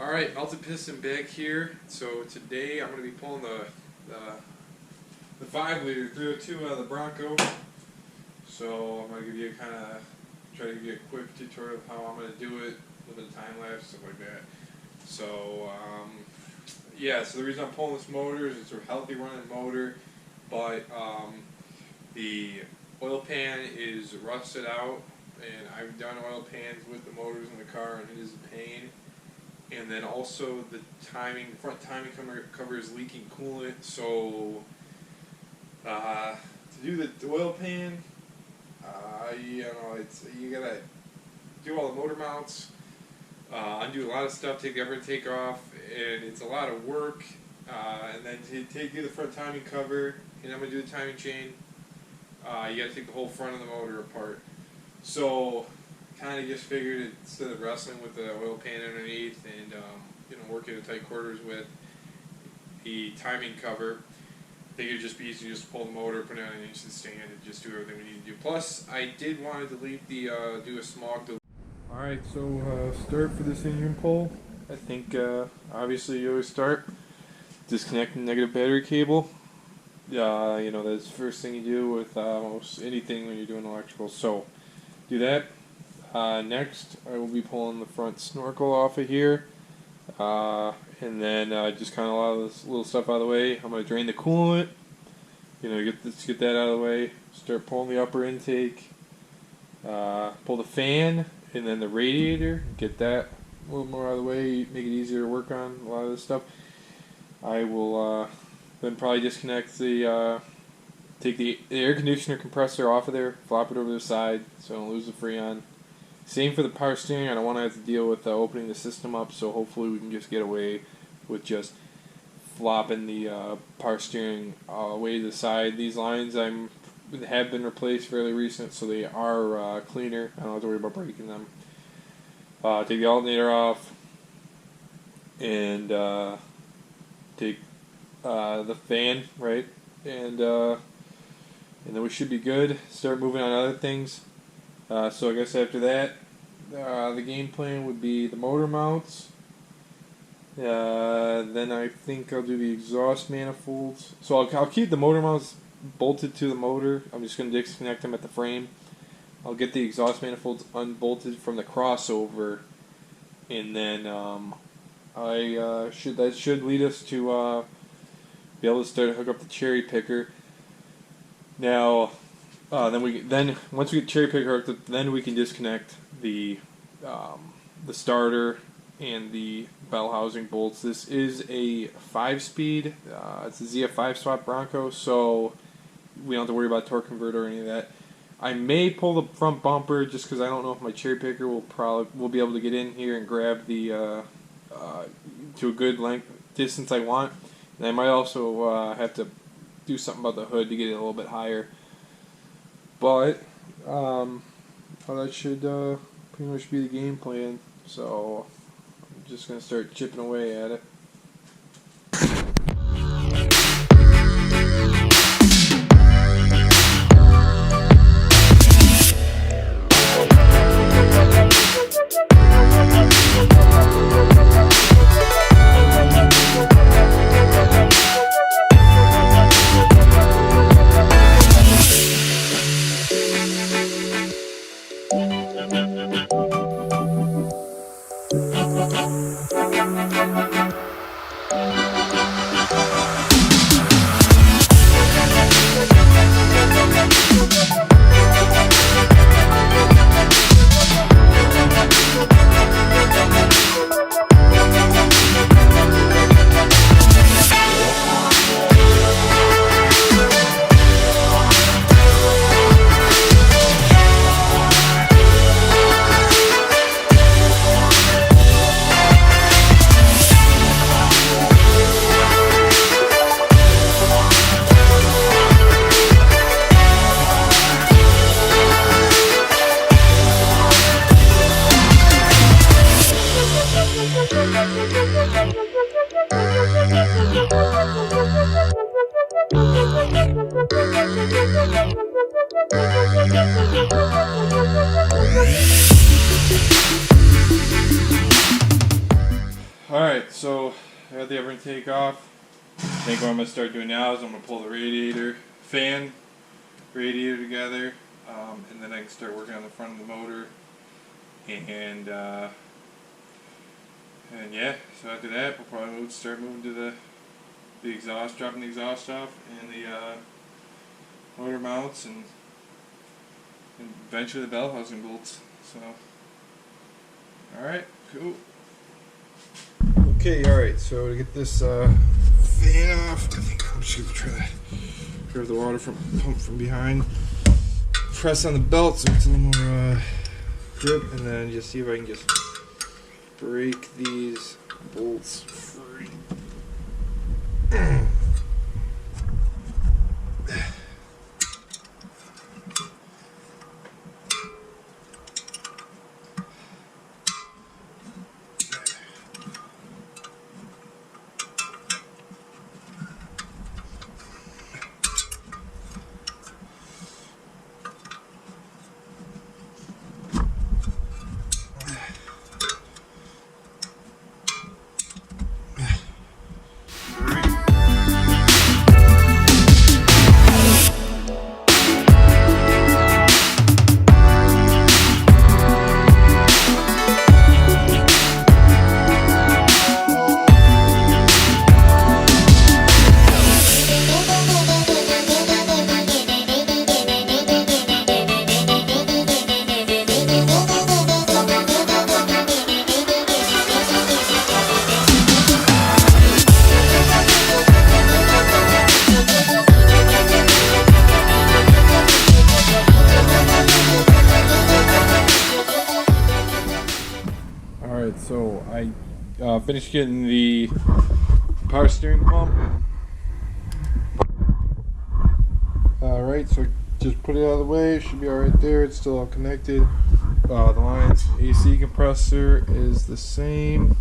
Alright, melted piston back here. So today I'm going to be pulling the 5-liter 302 out of the Bronco. So I'm going to give you try to give you a quick tutorial of how I'm going to do it, a little bit of time lapse, stuff like that. So yeah, so the reason I'm pulling this motor is it's a healthy running motor, but the oil pan is rusted out, and I've done oil pans with the motors in the car, and it is a pain. And then also the front timing cover is leaking coolant. So to do the oil pan, you gotta do all the motor mounts, undo a lot of stuff, take the upper intake off, and it's a lot of work. And then to do the front timing cover, and I'm gonna do the timing chain. You gotta take the whole front of the motor apart. So kind of just figured, instead of wrestling with the oil pan underneath and working at tight quarters with the timing cover, I think it'd just be easy to just pull the motor, put it on an instant stand, and just do everything we need to do. Plus, I did want to delete do a smog delete. Alright, so start for this engine pull. I think obviously you always start disconnecting the negative battery cable. That's the first thing you do with almost anything when you're doing electrical. So do that. Next, I will be pulling the front snorkel off of here, and then just kind of a lot of this little stuff out of the way. I'm going to drain the coolant, get that out of the way, start pulling the upper intake, pull the fan, and then the radiator, get that a little more out of the way, make it easier to work on a lot of this stuff. I will then probably disconnect take the air conditioner compressor off of there, flop it over the side so I don't lose the freon. Same for the power steering. I don't want to have to deal with opening the system up, so hopefully we can just get away with just flopping the power steering away to the side. These lines have been replaced fairly recent, so they are cleaner. I don't have to worry about breaking them. Take the alternator off, and take the fan, right, and then we should be good. Start moving on other things. So I guess after that, the game plan would be the motor mounts. Then I think I'll do the exhaust manifolds. So I'll keep the motor mounts bolted to the motor. I'm just going to disconnect them at the frame. I'll get the exhaust manifolds unbolted from the crossover, and then that should lead us to be able to start to hook up the cherry picker. Now, then once we get cherry picker hooked up, then we can disconnect the starter and the bell housing bolts. This is a 5-speed. It's a ZF 5-spot Bronco, so we don't have to worry about torque converter or any of that. I may pull the front bumper just because I don't know if my cherry picker will be able to get in here and grab the to a good distance I want. And I might also have to do something about the hood to get it a little bit higher. But that should pretty much be the game plan. So I'm just going to start chipping away at it. Alright, so I got the air intake off. I think what I'm going to start doing now is I'm going to pull the radiator together, and then I can start working on the front of the motor. And yeah, so after that we'll probably start moving to the exhaust, dropping the exhaust off, and the motor mounts, and eventually the bell housing bolts. So, alright, cool. Okay, alright, so to get this fan off, I think I'm just going to try to grab the water pump from behind, press on the belt so it's a little more grip, and then just see if I can just break these bolts free. Alright, so I finished getting the power steering pump. Alright, so just put it out of the way. It should be alright there. It's still all connected. The lines, AC compressor is the same.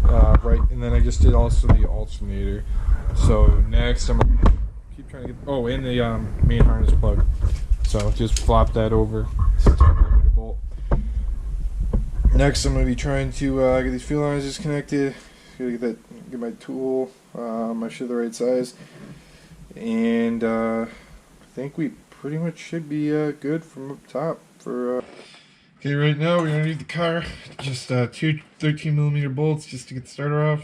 Right, and then I just did also the alternator. So next I'm gonna keep trying to get, oh, and the main harness plug. So just flop that over. 6mm bolt. Next, I'm going to be trying to get these fuel lines disconnected. Get my tool, my shit the right size, and I think we pretty much should be good from up top for. Okay, right now we're going to need the car. Just two 13mm bolts just to get the starter off.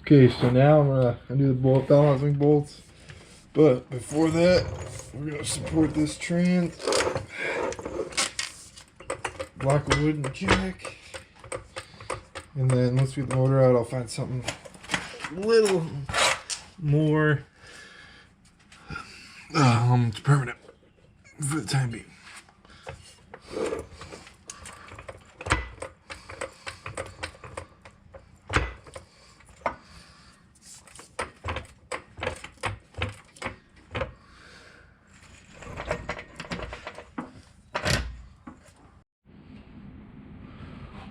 Okay, so now I'm gonna do the bell housing bolts, but before that, we're gonna support this trans, block of wood and jack, and then once we get the motor out, I'll find something a little more permanent for the time being.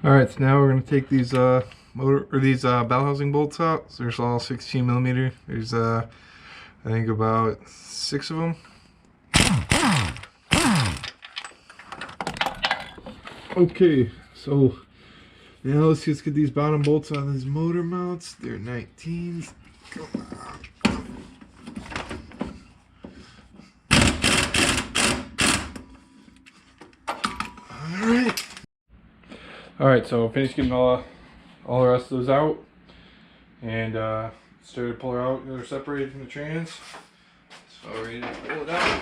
Alright, so now we're going to take these bell housing bolts out. So there's all 16mm. There's I think about 6 of them. Okay, so now let's just get these bottom bolts on these motor mounts. They're 19s. Come on. Alright, so finished getting all the rest of those out, and started to pull her out. They're separated from the trans, so ready to pull it out.